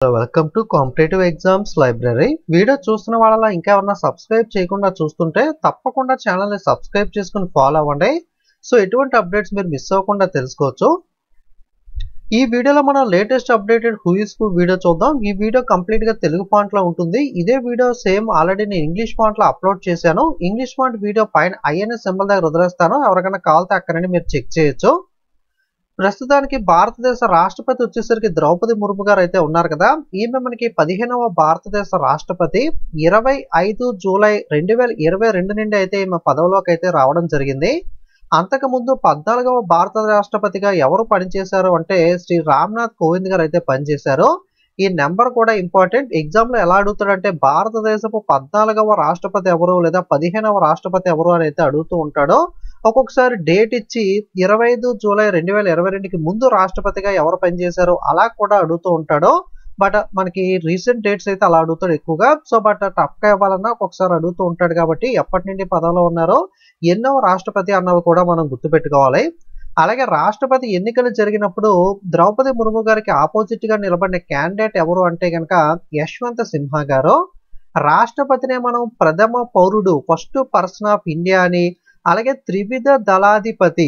Welcome to competitive exams library. Video చూస్తున్న వాళ్ళ ఇంకా ఎవరన్నా సబ్స్క్రైబ్ చేయకుండా చూస్తుంటే తప్పకుండా ఛానల్ని సబ్స్క్రైబ్ చేసుకుని ఫాలో అవ్వండి. సో ఎటువంటి అప్డేట్స్ మీరు మిస్ అవ్వకుండా తెలుసుకోవచ్చు. ఈ వీడియోలో మనం latest updated who's who video చూద్దాం. ఈ వీడియో కంప్లీట్ గా తెలుగు ఫాంట్ లో ఉంటుంది. ఇదే వీడియో సేమ్ ఆల్రెడీ నేను ఇంగ్లీష్ ఫాంట్ లో అప్లోడ్ చేశాను. ఇంగ్లీష్ ఫాంట్ వీడియో పైన ఐఎన్ఎస్ సింబల్ దగ్గర వదిలేస్తాను. ఎవరికైనా కావాలితే అక్కడనే మీరు చెక్ చేయొచ్చు. ప్రస్తుతానికి భారతదేశ రాష్ట్రపతి వచ్చేసరికి ద్రౌపది ముర్ము గారు అయితే ఉన్నారు కదా. ఈమె మనకి 15వ భారతదేశ రాష్ట్రపతి. 25 జూలై 2022 నుండి అయితే ఈమె పదవిలోకి అయితే రావడం జరిగింది. అంతకుముందు 14వ భారత రాష్ట్రపతిగా ఎవరు పనిచేశారు అంటే శ్రీ రామ్నాథ్ కోవింద్ గారు అయితే పనిచేశారు. ఈ నెంబర్ కూడా ఇంపార్టెంట్. ఎగ్జామ్ లో ఎలా అడుగుతాడంటే భారతదేశపు 14వ రాష్ట్రపతి ఎవరు లేదా 15వ రాష్ట్రపతి ఎవరు అని అయితే అడుగుతూ ఉంటాడో. ఒక్కొక్కసారి డేట్ ఇచ్చి 25 జూలై 2022కి ముందు రాష్ట్రపతిగా ఎవరు పనిచేశారో అలా కూడా అడుగుతూ ఉంటాడో. బట్ మనకి రీసెంట్ డేట్స్ అయితే అలా అడుగుతాడు ఎక్కువగా. సో బట్ టఫ్గా ఇవ్వాలన్నా ఒక్కొక్కసారి అడుగుతూ ఉంటాడు కాబట్టి ఎప్పటి నుండి పదవిలో ఉన్నారో ఎన్నో రాష్ట్రపతి అన్నవి కూడా మనం గుర్తుపెట్టుకోవాలి. అలాగే రాష్ట్రపతి ఎన్నికలు జరిగినప్పుడు ద్రౌపది ముర్ము గారికి ఆపోజిట్ గా నిలబడిన క్యాండిడేట్ ఎవరు అంటే కనుక యశ్వంత్ సిన్హా గారు. రాష్ట్రపతినే మనం ప్రథమ పౌరుడు, ఫస్ట్ పర్సన్ ఆఫ్ ఇండియా అని, అలాగే త్రివిధ దళాధిపతి.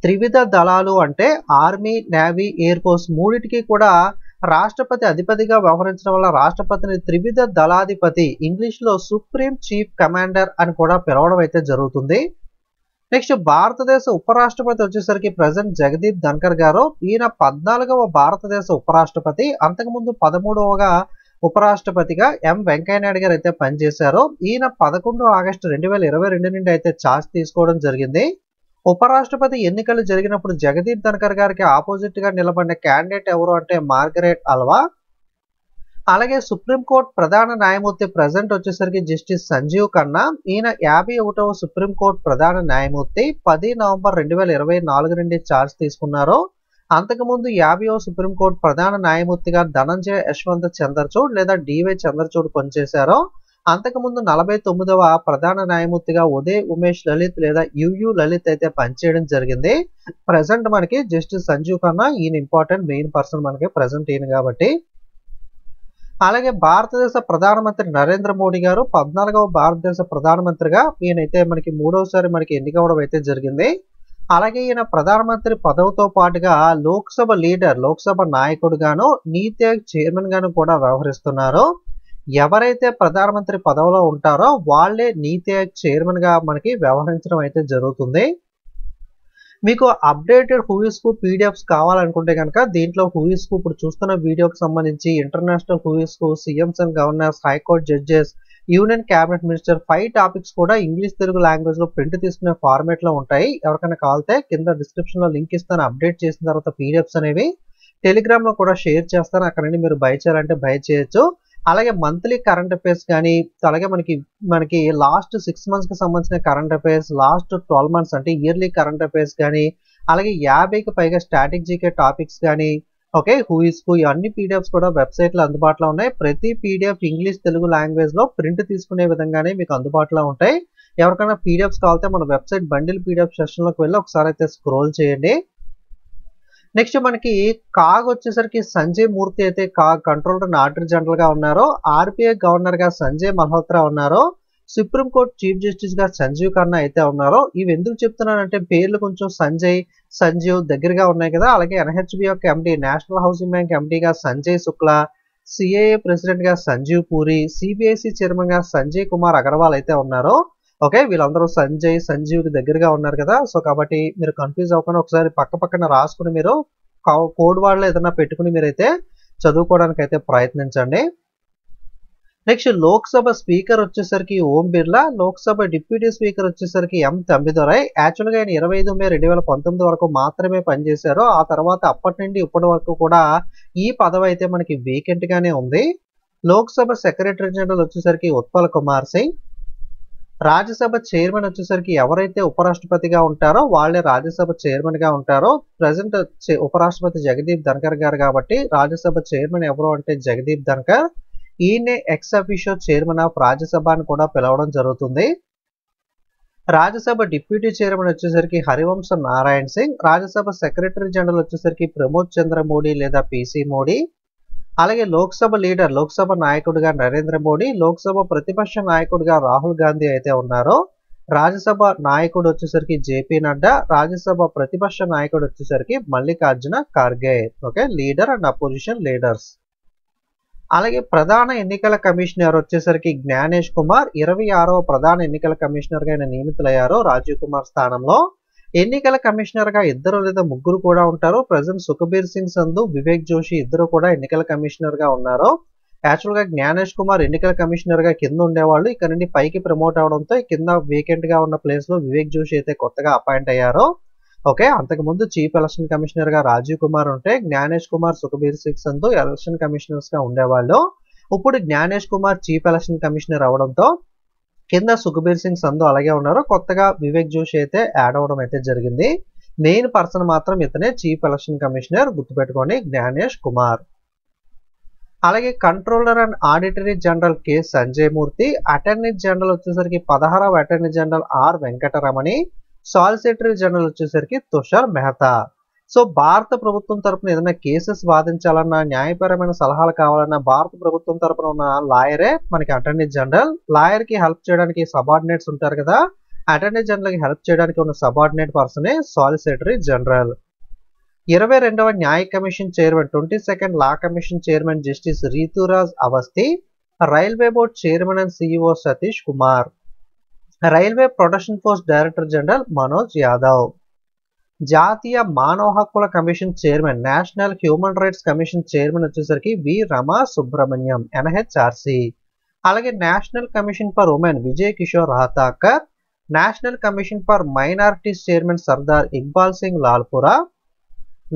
త్రివిధ దళాలు అంటే ఆర్మీ, నేవీ, ఎయిర్ ఫోర్స్ మూడింటికి కూడా రాష్ట్రపతి అధిపతిగా వ్యవహరించడం వల్ల రాష్ట్రపతిని త్రివిధ దళాధిపతి, ఇంగ్లీష్ లో సుప్రీం చీఫ్ కమాండర్ అని కూడా పిలవడం అయితే జరుగుతుంది. నెక్స్ట్ భారతదేశ ఉపరాష్ట్రపతి వచ్చేసరికి ప్రెసిడెంట్ జగదీప్ ధన్కర్ గారు. ఈయన 14వ భారతదేశ ఉపరాష్ట్రపతి. అంతకుముందు 13వగా ఉపరాష్ట్రపతిగా ఎం వెంకయ్య నాయుడు గారు అయితే పనిచేశారు. ఈయన 11 ఆగస్టు 2022 నుండి అయితే ఛార్జ్ తీసుకోవడం జరిగింది. ఉపరాష్ట్రపతి ఎన్నికలు జరిగినప్పుడు జగదీప్ ధన్కర్ గారికి ఆపోజిట్ గా నిలబడిన క్యాండిడేట్ ఎవరు అంటే మార్గరెట్ అల్వా. అలాగే సుప్రీంకోర్టు ప్రధాన న్యాయమూర్తి ప్రెసెంట్ వచ్చేసరికి జస్టిస్ సంజీవ్ ఖన్నా. ఈయన 51వ సుప్రీంకోర్టు ప్రధాన న్యాయమూర్తి. 10 నవంబర్ 2024 నుండి ఛార్జ్ తీసుకున్నారు. అంతకుముందు 50వ సుప్రీంకోర్టు ప్రధాన న్యాయమూర్తిగా ధనంజయ యశ్వంత్ చంద్రచూడ్ లేదా డివై చంద్రచూడ్ పనిచేశారు. అంతకుముందు 49వ ప్రధాన న్యాయమూర్తిగా ఉదయ్ ఉమేష్ లలిత్ లేదా యుయు లలిత్ అయితే పనిచేయడం జరిగింది. ప్రెసెంట్ మనకి జస్టిస్ సంజీవ్ ఖన్నా ఈయన ఇంపార్టెంట్ మెయిన్ పర్సన్ మనకి ప్రెసెంట్ ఈయన కాబట్టి. అలాగే భారతదేశ ప్రధానమంత్రి నరేంద్ర మోడీ గారు 14వ భారతదేశ ప్రధానమంత్రిగా ఈయనైతే మనకి 3వసారి మనకి ఎన్నికవడం అయితే జరిగింది. అలాగే ఈయన ప్రధానమంత్రి పదవితో పాటుగా లోక్సభ లీడర్, లోక్సభ నాయకుడుగాను, నీతి ఆయోగ్ చైర్మన్ గాను కూడా వ్యవహరిస్తున్నారు. ఎవరైతే ప్రధానమంత్రి పదవిలో ఉంటారో వాళ్ళే నీతి ఆయోగ్ చైర్మన్ గా మనకి వ్యవహరించడం అయితే జరుగుతుంది. మీకు అప్డేటెడ్ హూయిస్ హూ పీడిఎఫ్స్ కావాలనుకుంటే కనుక దీంట్లో హూయిస్ హూ ఇప్పుడు చూస్తున్న వీడియోకి సంబంధించి international who's who, CMs and governors, high court judges, union cabinet minister 5 topics కూడా ఇంగ్లీష్ తెలుగు లాంగ్వేజ్ లో ప్రింట్ తీసుకునే ఫార్మేట్ లో ఉంటాయి. ఎవరికైనా కావాలితే కింద డిస్క్రిప్షన్ లో లింక్ ఇస్తాను. అప్డేట్ చేసిన తర్వాత పీడిఎఫ్స్ అనేవి టెలిగ్రామ్ లో కూడా షేర్ చేస్తాను. అక్కడ నుండి మీరు బై చేయాలంటే బై చేయొచ్చు. అలాగే మంత్లీ కరెంట్ అఫైర్స్ కానీ, అలాగే మనకి లాస్ట్ 6 months కి సంబంధించిన కరెంట్ అఫైర్స్, లాస్ట్ 12 months అంటే ఇయర్లీ కరెంట్ అఫైర్స్ కానీ, అలాగే 50కి పైగా స్టాటిక్ జీకే టాపిక్స్ కానీ, ఓకే హూయిస్ హూ అన్ని పీడిఎఫ్స్ కూడా వెబ్సైట్ లో అందుబాటులో ఉన్నాయి. ప్రతి పీడిఎఫ్ ఇంగ్లీష్ తెలుగు లాంగ్వేజ్ లో ప్రింట్ తీసుకునే విధంగానే మీకు అందుబాటులో ఉంటాయి. ఎవరికైనా పీడిఎఫ్స్ కావాలంటే మన వెబ్సైట్ బండిల్ పీడిఎఫ్ సెషన్ లోకి వెళ్ళి ఒకసారి అయితే స్క్రోల్ చేయండి. నెక్స్ట్ మనకి కాగ్ వచ్చేసరికి సంజయ్ మూర్తి అయితే CAG controller and auditor general గా ఉన్నారు. ఆర్బీఐ గవర్నర్ గా సంజయ్ మల్హోత్రా ఉన్నారు. సుప్రీంకోర్టు చీఫ్ జస్టిస్ గా సంజీవ్ ఖన్నా అయితే ఉన్నారు. ఇవి ఎందుకు చెప్తున్నానంటే పేర్లు కొంచెం సంజయ్, సంజీవ్ దగ్గరగా ఉన్నాయి కదా. అలాగే ఎన్హెచ్బి యొక్క ఎండి, నేషనల్ హౌసింగ్ బ్యాంక్ ఎండిగా సంజయ్ శుక్లా, సిఐఏ ప్రెసిడెంట్ గా సంజీవ్ పూరి, సిబిఐసి చైర్మన్ గా సంజయ్ కుమార్ అగర్వాల్ అయితే ఉన్నారు. ఓకే వీళ్ళందరూ సంజయ్, సంజీవ్ దగ్గరగా ఉన్నారు కదా. సో కాబట్టి మీరు కన్ఫ్యూజ్ అవ్వకుండా ఒకసారి పక్క పక్కన రాసుకుని మీరు కోడ్ వర్డ్లో ఏదైనా పెట్టుకుని మీరైతే చదువుకోవడానికి అయితే ప్రయత్నించండి. నెక్స్ట్ లోక్సభ స్పీకర్ వచ్చేసరికి ఓం బిర్లా, లోక్సభ డిప్యూటీ స్పీకర్ వచ్చేసరికి ఎం తంబిదొరై. యాక్చువల్గా ఆయన 25 మే 2019 వరకు మాత్రమే పనిచేశారు. ఆ తర్వాత అప్పటి నుండి ఇప్పటి వరకు కూడా ఈ పదవి అయితే మనకి వేకెంట్ గానే ఉంది. లోక్సభ సెక్రటరీ జనరల్ వచ్చేసరికి ఉత్పల్ కుమార్ సింగ్. రాజ్యసభ చైర్మన్ వచ్చేసరికి ఎవరైతే ఉపరాష్ట్రపతిగా ఉంటారో వాళ్ళే రాజ్యసభ చైర్మన్ గా ఉంటారో. ప్రెసెంట్ ఉపరాష్ట్రపతి జగదీప్ ధన్కర్ గారు కాబట్టి రాజ్యసభ చైర్మన్ ఎవరు అంటే జగదీప్ ధన్కర్. ఈయనే ex officio chairman of Rajya Sabha అని కూడా పిలవడం జరుగుతుంది. రాజ్యసభ డిప్యూటీ చైర్మన్ వచ్చేసరికి హరివంశ నారాయణ్ సింగ్. రాజ్యసభ సెక్రటరీ జనరల్ వచ్చేసరికి ప్రమోద్ చంద్ర మోడీ లేదా పిసి మోడీ. అలాగే లోక్సభ నాయకుడిగా నరేంద్ర మోడీ, లోక్సభ ప్రతిపక్ష నాయకుడిగా రాహుల్ గాంధీ అయితే ఉన్నారో, రాజ్యసభ నాయకుడు వచ్చేసరికి జేపీ నడ్డా, రాజ్యసభ ప్రతిపక్ష నాయకుడు వచ్చేసరికి Mallikarjuna Kharge. Okay, leader and opposition leaders. అలాగే ప్రధాన ఎన్నికల కమిషనర్ వచ్చేసరికి జ్ఞానేష్ కుమార్ 26వ ప్రధాన ఎన్నికల కమిషనర్ గా ఆయన నియమితులయ్యారు రాజీవ్ కుమార్ స్థానంలో. ఎన్నికల కమిషనర్ గా 2 లేదా 3 కూడా ఉంటారు. ప్రజెంట్ సుఖబీర్ సింగ్ సంధు, వివేక్ జోషి ఇద్దరు కూడా ఎన్నికల కమిషనర్ గా ఉన్నారు. యాక్చువల్ గా జ్ఞానేష్ కుమార్ ఎన్నికల కమిషనర్ గా కింద ఉండేవాళ్ళు. ఇక్కడ నుండి పైకి ప్రమోట్ అవడంతో కింద వేకెంట్ గా ఉన్న ప్లేస్ లో వివేక్ జోషి అయితే కొత్తగా అపాయింట్ అయ్యారు. ఓకే, అంతకుముందు చీఫ్ ఎలక్షన్ కమిషనర్ గా రాజీవ్ కుమార్ ఉంటే జ్ఞానేష్ కుమార్, సుఖబీర్ సింగ్ సంధు ఎలక్షన్ కమిషనర్స్ గా ఉండేవాళ్ళు. ఇప్పుడు Gyanesh Kumar chief election commissioner అవడంతో కింద సుఖబీర్ సింగ్ సంధు అలాగే ఉన్నారు. కొత్తగా వివేక్ జోషి అయితే యాడ్ అవడం అయితే జరిగింది. మెయిన్ పర్సన్ మాత్రం ఇతనే చీఫ్ ఎలక్షన్ కమిషనర్, గుర్తుపెట్టుకోండి జ్ఞానేష్ కుమార్. అలాగే controller and auditor general K Sanjay Murthy, attorney general వచ్చేసరికి 16వ attorney general R Venkataramani, solicitor general వచ్చేసరికి తుషార్ మెహతా. సో భారత ప్రభుత్వం తరపున ఏదైనా కేసెస్ వాదించాలన్నా, న్యాయపరమైన సలహాలు కావాలన్నా భారత ప్రభుత్వం తరపున ఉన్న లాయరే మనకి అటార్నీ జనరల్. లాయర్ కి హెల్ప్ చేయడానికి సబార్డినేట్స్ ఉంటారు కదా, అటార్నీ జనరల్ కి హెల్ప్ చేయడానికి ఉన్న సబార్డినేట్ పర్సనే సాలిసిటరీ జనరల్. 22వ న్యాయ commission chairman, 22nd law commission chairman justice Rituraj Awasthi, railway board chairman and CEO Satish Kumar, railway protection force director general Manoj Yadav, జాతీయ మానవ హక్కుల commission chairman, national human rights commission chairman వచ్చేసరికి వి రమా సుబ్రహ్మణ్యం NHRC. అలాగే national commission for women Vijay Kishore Rahatkar, national commission for minorities chairman Sardar Iqbal Singh Lalpura,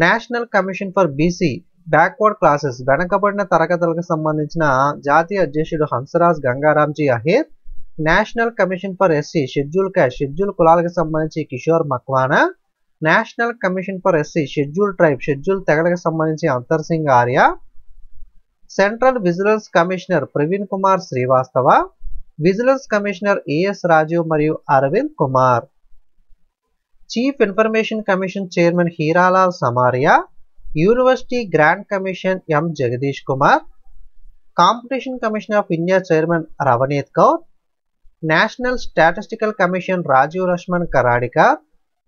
national commission for BC backward classes వెనకబడిన తరగతులకు సంబంధించిన జాతీయ అధ్యక్షుడు Hansraj Gangaramji Ahir, national commission for SC schedule caste schedule కులాలకు సంబంధించి Kishore Makwana, national commission for SC schedule tribe schedule తెగలకు సంబంధించి Antar Singh Arya, central vigilance commissioner Praveen Kumar Srivastava, vigilance commissioner AS Rajeev మరియు Arvind Kumar, chief information commission chairman Hiralal Samariya, university grant commission M Jagadish Kumar, competition commission of India chairman Ravneet Kaur, national statistical commission Rajeev Laxman Karadikar,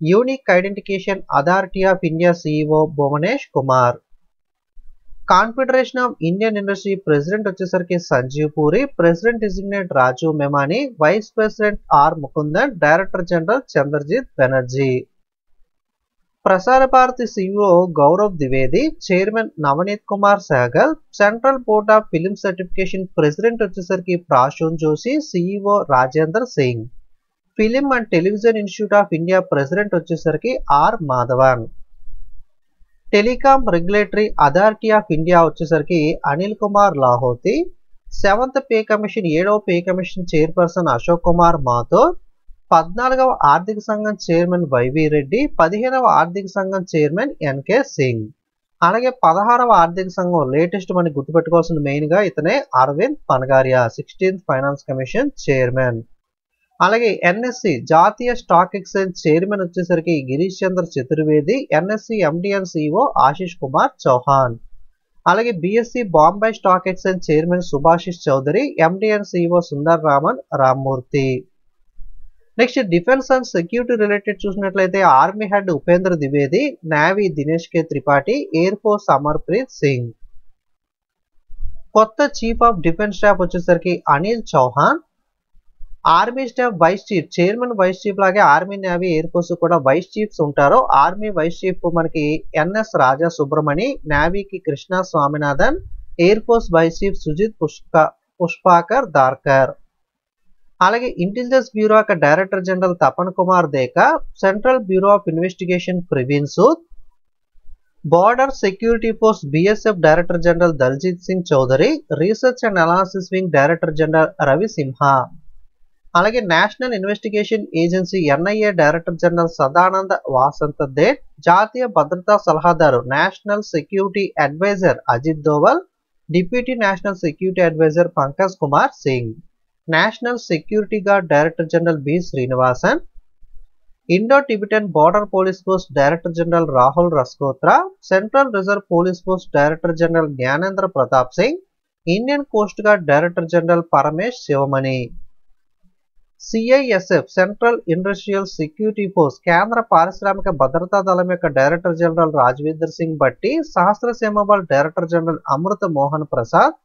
unique identification authority of India CEO Bhuvanesh Kumar, confederation of Indian industry president వచ్చేసరికి Sanjiv Puri, president designate Rajiv Memani, vice president R Mukundan, director general Chandrajit Banerjee, Prasar Bharati CEO Gaurav Dwivedi, chairman Navneet Kumar Sehgal, central board of film certification president వచ్చేసరికి Prasoon Joshi, CEO Rajender Singh, film and television institute of India president వచ్చేసరికి R Madhavan, telecom regulatory authority of India వచ్చేసరికి Anil Kumar Lahoti, 7th pay commission 7వ pay commission chairperson Ashok Kumar Mathur, 14వ ఆర్థిక సంఘం chairman YV Reddy, 15వ ఆర్థిక సంఘం chairman NK Singh. అలాగే 16వ ఆర్థిక సంఘం లేటెస్ట్ మనకి గుర్తుపెట్టుకోవాల్సిన మెయిన్ గా ఇతనే Arvind Panagariya, 16th finance commission chairman. అలాగే ఎన్ఎస్సి జాతీయ స్టాక్ ఎక్స్చేంజ్ చైర్మన్ వచ్చేసరికి Girish Chandra Chaturvedi, NSE MD and CEO Ashish Kumar Chauhan. అలాగే BSE Bombay stock exchange chairman Subhasish Chowdhury, MD and CEO Sundar Raman Rammurthy. Next defence and security related చూసినట్లయితే army head Upendra Dwivedi, navy Dinesh K Tripathi, air force Amarpreet Singh. కొత్త chief of defence staff వచ్చేసరికి Anil Chauhan. Army staff vice chief, chairman vice chief లాగే army navy air force కూడా vice chiefs ఉంటారు. Army vice chief మనకి NS Raja Subramani, నేవీకి Krishna Swaminathan, air force vice chief Sujeet Pushpakar Dharkar. అలాగే intelligence bureau యొక్క director general Tapan Kumar Deka, central bureau of investigation Praveen Sood, border security force BSF director general Daljit Singh Chowdhary, research and analysis wing director general Ravi Sinha. అలాగే national investigation agency NIA director general Sadananda వాసంత Date, జాతీయ భద్రతా సలహాదారు national security adviser Ajit Doval, deputy national security adviser Pankaj Kumar Singh, national security guard director general B Srinivasan. Indo Tibetan border police force director general Rahul Rasgotra, central reserve police force director general Gyanendra Pratap Singh, Indian coast guard director general Paramesh Sivamani. CISF central industrial security force కేంద్ర పారిశ్రామిక భద్రతా దళం యొక్క director general Rajwinder Singh Bhatti, Sahastra Seemabal director general Amrita Mohan Prasad,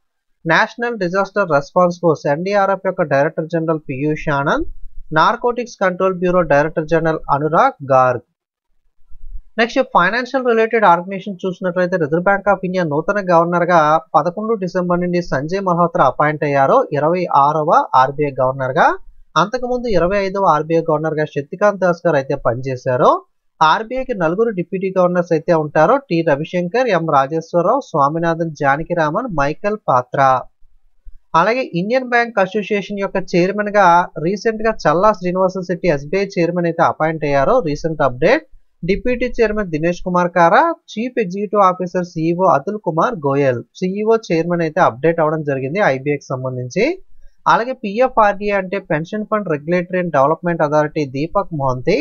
national disaster response force NDRF యొక్క director general Piyush Anand, narcotics control bureau director general Anurag Garg. Next financial related organization చూసినట్లయితే reserve bank of India నూతన governor గా 11 December నుండి సంజయ్ మల్హోత్రా అపాయింట్ అయ్యారు 26వ ఆర్బీఐ గవర్నర్ గా. అంతకుముందు 25వ ఆర్బీఐ గవర్నర్ గా శక్తికాంత్ దాస్ గారు అయితే పనిచేశారు. ఆర్బీఐకి 4 డిప్యూటీ గవర్నర్స్ అయితే ఉంటారు. T Ravishankar, M Rajeshwara Rao, Swaminathan, Janakiraman, Michael Patra. అలాగే ఇండియన్ బ్యాంక్ అసోసియేషన్ యొక్క చైర్మన్ గా రీసెంట్ గా చల్లా శ్రీనివాస శెట్టి ఎస్బీఐ చైర్మన్ అయితే అపాయింట్ అయ్యారు. Recent update. Deputy chairman Dinesh Kumar Khara, chief executive officer CEO Atul Kumar Goel, CEO chairman అయితే అప్డేట్ అవడం జరిగింది ఐబీఐకి సంబంధించి. అలాగే పిఎఫ్ఆర్డీఏ అంటే pension fund regulatory and development authority Deepak Mohanty,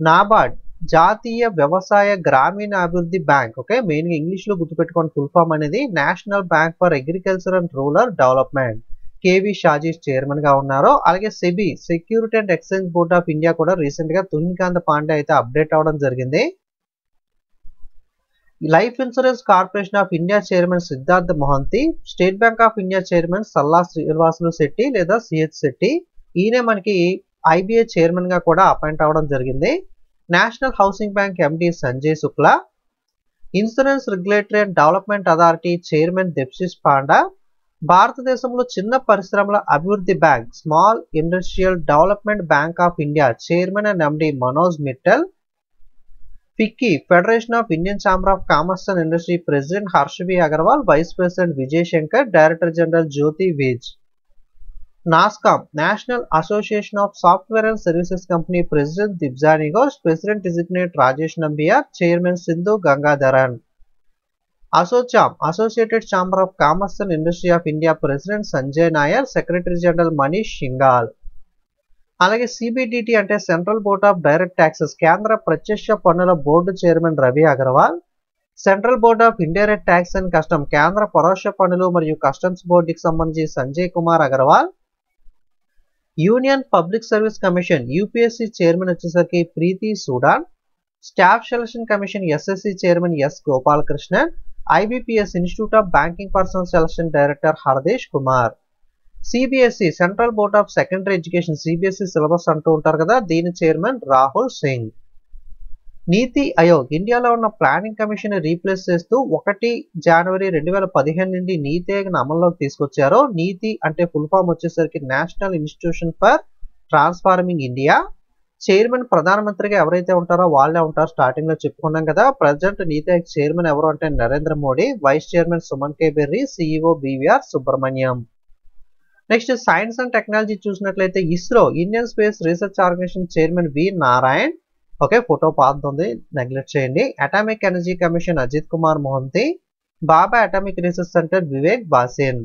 NABARD జాతీయ వ్యవసాయ గ్రామీణ అభివృద్ధి బ్యాంక్, ఓకే మెయిన్ గా ఇంగ్లీష్ లో గుర్తుపెట్టుకోండి ఫుల్ ఫామ్ అనేది, national bank for agriculture and rural development, KV Shajish chairman గా ఉన్నారు. అలాగే SEBI security and exchange board of India కూడా రీసెంట్ గా తుహిన్కాంత్ పాండే అయితే అప్డేట్ అవడం జరిగింది. Life insurance corporation of India chairman Siddharth Mohanty, state bank of India chairman Salla Srinivasulu Setty లేదా సిహెచ్ శెట్టి, ఈయనే మనకి ఐబీఐ చైర్మన్ గా కూడా అపాయింట్ అవడం జరిగింది. National housing bank MD Sanjay Shukla, insurance regulatory and development authority chairman Debashish Panda, భారతదేశంలో చిన్న పరిశ్రమల అభివృద్ధి bank small industrial development bank of India chairman and MD Manoj Mittal, FICCI federation of Indian chamber of commerce and industry president Harshavi Agarwal, vice president Vijay Shankar, director general Jyoti Vij. NASSCOM national association of software and services company president Debjani Ghosh, president designate Rajesh Nambiar, chairman Sindhu Gangadharan. ASSOCHAM associated chamber of commerce and industry of India president Sanjay Nair, secretary general Manish Singhal. అలాగే CBDT అంటే central board of direct taxes కేంద్ర ప్రత్యక్ష పన్నుల board chairman Ravi Agarwal, central board of indirect tax and custom కేంద్ర పరోక్ష పన్నులు మరియు customs బోర్డుకి సంబంధించి Sanjay Kumar Agarwal. Union public service commission UPSC chairman వచ్చేసరికి Preeti Sudan, staff selection commission SSC chairman S Gopalakrishnan, IBPS institute of banking personal selection director Hardesh Kumar. CBSE central board of secondary education CBSE syllabus అంటూ ఉంటారు కదా, దీని చైర్మన్ రాహుల్ సింగ్. నీతి ఆయోగ్ ఇండియాలో ఉన్న ప్లానింగ్ కమిషన్ రీప్లేస్ చేస్తూ 1 జనవరి 2015 నుండి నీతి ఆయోగ్ అమల్లోకి తీసుకొచ్చారు. నీతి అంటే ఫుల్ ఫామ్ వచ్చేసరికి national institution for transforming India. Chairman ప్రధానమంత్రిగా ఎవరైతే ఉంటారో వాళ్ళే ఉంటారు. స్టార్టింగ్ లో చెప్పుకున్నాం కదా. ప్రజెంట్ నీతి ఆయోగ్ చైర్మన్ ఎవరు అంటే Narendra Modi, vice chairman Suman K Bery, CEO BVR Subrahmanyam. Next science and technology చూసినట్లయితే ISRO Indian space research organisation chairman V Narayan, okay photo పాతుంది నెగ్లెక్ట్ చేయండి. Atomic energy commission Ajit Kumar Mohanty, Bhabha atomic research centre Vivek Bhasin.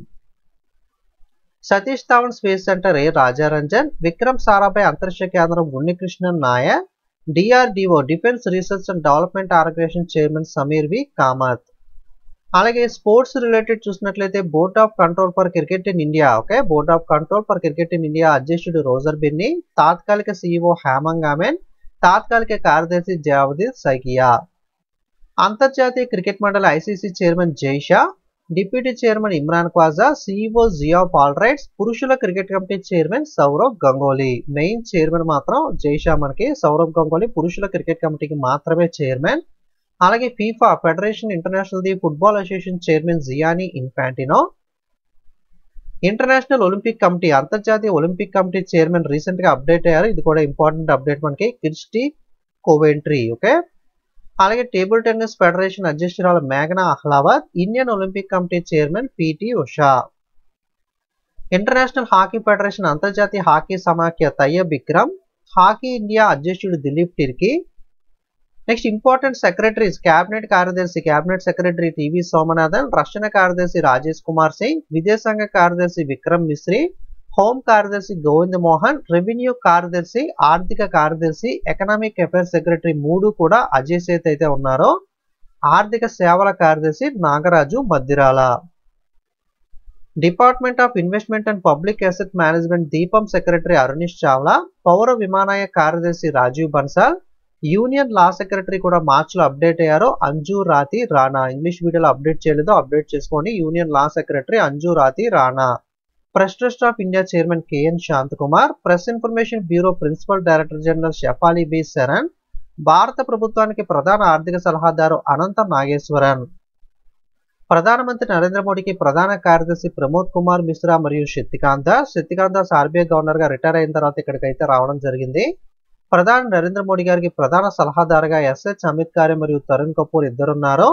Satish Dhawan space centre A Rajarajan, Vikram Sarabhai అంతరిక్ష కేంద్రం Unnikrishnan Nair, DRDO defence research and development organisation chairman Samir V Kamat. అలాగే sports related చూసినట్లయితే board of control for cricket in India, okay board of control for cricket in India అధ్యక్షుడు Roger Binny, తాత్కాలిక CEO Hemang amen, తాత్కాలిక కార్యదర్శి జవదీప్ సైకియా. అంతర్జాతీయ cricket మండలి ICC chairman Jay Shah, deputy chairman Imran Khawaja, CEO Geoff Allardice, పురుషుల cricket committee chairman Sourav Ganguly. Main chairman మాత్రం జైషా మనకి, సౌరవ్ గంగోలీ పురుషుల క్రికెట్ కమిటీకి మాత్రమే చైర్మన్. అలాగే FIFA federation international the football association chairman Gianni Infantino, international Olympic committee అంతర్జాతీయ ఒలింపిక్ కమిటీ చైర్మన్ రీసెంట్ గా update అయ్యారు. ఇది కూడా ఇంపార్టెంట్ అప్డేట్ మనకి, కిర్స్టీ కోవెంట్రీ. ఓకే అలాగే టేబుల్ టెన్నిస్ ఫెడరేషన్ అధ్యక్షురాలు మేఘనా Ahlawat, Indian Olympic committee chairman PT Usha. International hockey federation అంతర్జాతీయ హాకీ సమాఖ్య తయ్యబ్ విక్రమ్, హాకీ ఇండియా అధ్యక్షుడు Dilip Tirkey. Next important secretaries cabinet కార్యదర్శి క్యాబినెట్ సెక్రటరీ టివి సోమనాథన్, రక్షణ కార్యదర్శి రాజేష్ కుమార్ సింగ్, విదేశాంగ కార్యదర్శి విక్రమ్ మిశ్రీ, హోమ్ కార్యదర్శి గోవింద్ మోహన్, రెవెన్యూ కార్యదర్శి, ఆర్థిక కార్యదర్శి, ఎకనామిక్ అఫైర్స్ సెక్రటరీ 3 కూడా అజయ్ సేత్ అయితే ఉన్నారు. ఆర్థిక సేవల కార్యదర్శి Nagaraju Maddirala. Department of investment and public asset management DIPAM secretary Arunish Chawla, పౌర విమానయాన కార్యదర్శి Rajiv Bansal, union law secretary కూడా మార్చిలో అప్డేట్ అయ్యారు అంజు రాతి రాణా. ఇంగ్లీష్ వీడియోలో అప్డేట్ చేయలేదు, అప్డేట్ చేసుకోండి. Union law secretary Anju Rathi Rana. Press trust of India chairman KN Santhakumar, press information bureau principal director general Shefali B Sharan, భారత ప్రభుత్వానికి ప్రధాన ఆర్థిక సలహాదారు అనంత నాగేశ్వరన్. ప్రధానమంత్రి నరేంద్ర మోడీకి ప్రధాన కార్యదర్శి ప్రమోద్ కుమార్ మిశ్రా మరియు శక్తికాంత్ దాస్ ఆర్బీఐ గవర్నర్ గా రిటైర్ అయిన తర్వాత ఇక్కడికైతే రావడం జరిగింది. ప్రధాని నరేంద్ర మోడీ గారికి ప్రధాన సలహాదారుగా ఎస్హెచ్ అమిత్ ఖారే మరియు తరుణ్ కపూర్ ఇద్దరున్నారు.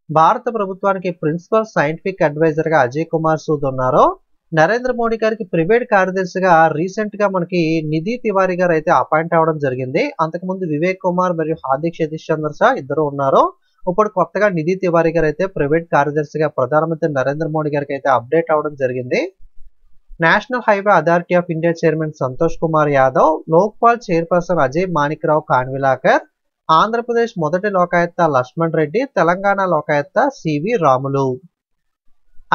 భారత ప్రభుత్వానికి ప్రిన్సిపల్ సైంటిఫిక్ అడ్వైజర్ గా అజయ్ కుమార్ సూద్ ఉన్నారు. నరేంద్ర మోడీ గారికి ప్రైవేట్ కార్యదర్శిగా రీసెంట్ గా మనకి నిధి తివారీ గారు అయితే అపాయింట్ అవ్వడం జరిగింది. అంతకుముందు వివేక్ కుమార్ మరియు హార్దిక్ సతీష్ చంద్ర షా ఇద్దరు ఉన్నారు. ఇప్పుడు కొత్తగా నిధి తివారీ గారు అయితే ప్రైవేట్ కార్యదర్శిగా ప్రధానమంత్రి నరేంద్ర మోడీ గారికి అయితే అప్డేట్ అవ్వడం జరిగింది. National highway authority of India chairman Santosh Kumar Yadav, Lokpal chairperson Ajay Manikrao Khanwilkar, Andhra Pradesh మొదటి లోకాయుక్త లక్ష్మణ్ రెడ్డి, తెలంగాణ లోకాయుక్త సివి రాములు.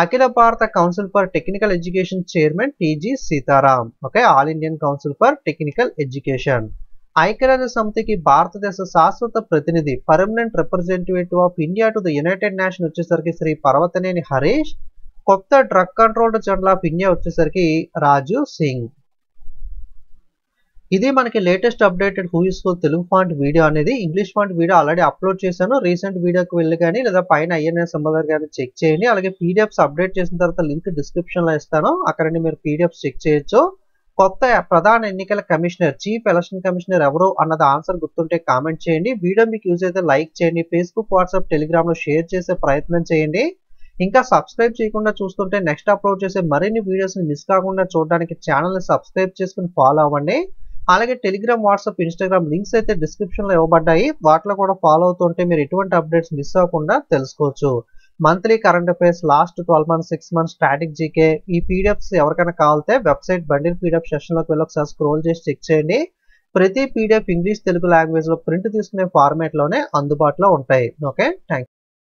అఖిల భారత council for technical education chairman TG Sitaram. Okay, all Indian council for technical education. ఐక్యరాజ్య సమితికి భారతదేశ శాశ్వత ప్రతినిధి permanent representative of India to the united nation వచ్చేసరికి శ్రీ పర్వతనేని హరీష్. కొత్త drug control general of India వచ్చేసరికి రాజు సింగ్. ఇది మనకి latest updated who useful Telugu font video అనేది. English font video already upload చేశాను. రీసెంట్ వీడియోకి వెళ్ళి కానీ లేదా పైన ఐఎన్ఎస్ సంబంధం కానీ చెక్ చేయండి. అలాగే పీడిఎఫ్స్ అప్డేట్ చేసిన తర్వాత లింక్ డిస్క్రిప్షన్ లో ఇస్తాను, అక్కడ మీరు పీడిఎఫ్స్ చెక్ చేయొచ్చు. కొత్త ప్రధాన ఎన్నికల కమిషనర్, చీఫ్ ఎలక్షన్ కమిషనర్ ఎవరు అన్నది ఆన్సర్ గుర్తుంటే కామెంట్ చేయండి. వీడియో మీకు యూజ్ అయితే లైక్ చేయండి. ఫేస్బుక్, వాట్సాప్, టెలిగ్రామ్ లో షేర్ చేసే ప్రయత్నం చేయండి. ఇంకా సబ్స్క్రైబ్ చేయకుండా చూస్తుంటే నెక్స్ట్ అప్లోడ్ చేసే మరిన్ని వీడియోస్ ని మిస్ కాకుండా చూడడానికి ఛానల్ ని సబ్స్క్రైబ్ చేసుకుని ఫాలో అవ్వండి. అలాగే టెలిగ్రామ్, వాట్సాప్, ఇన్స్టాగ్రామ్ లింక్స్ అయితే డిస్క్రిప్షన్ లో ఇవ్వబడ్డాయి. వాటిలో కూడా ఫాలో అవుతుంటే మీరు ఎటువంటి అప్డేట్స్ మిస్ అవ్వకుండా తెలుసుకోవచ్చు. Monthly current affairs, last 12 months, 6 months static GK, ఈ పీడిఎఫ్స్ ఎవరికైనా కావాలంటే వెబ్సైట్ బండిల్ పీడిఎఫ్ సెషన్ లోకి వెళ్ళి ఒకసారి స్క్రోల్ చేసి చెక్ చేయండి. ప్రతి పీడిఎఫ్ ఇంగ్లీష్, తెలుగు లాంగ్వేజ్ లో ప్రింట్ తీసుకునే ఫార్మాట్ లోనే అందుబాటులో ఉంటాయి. Okay, thank you.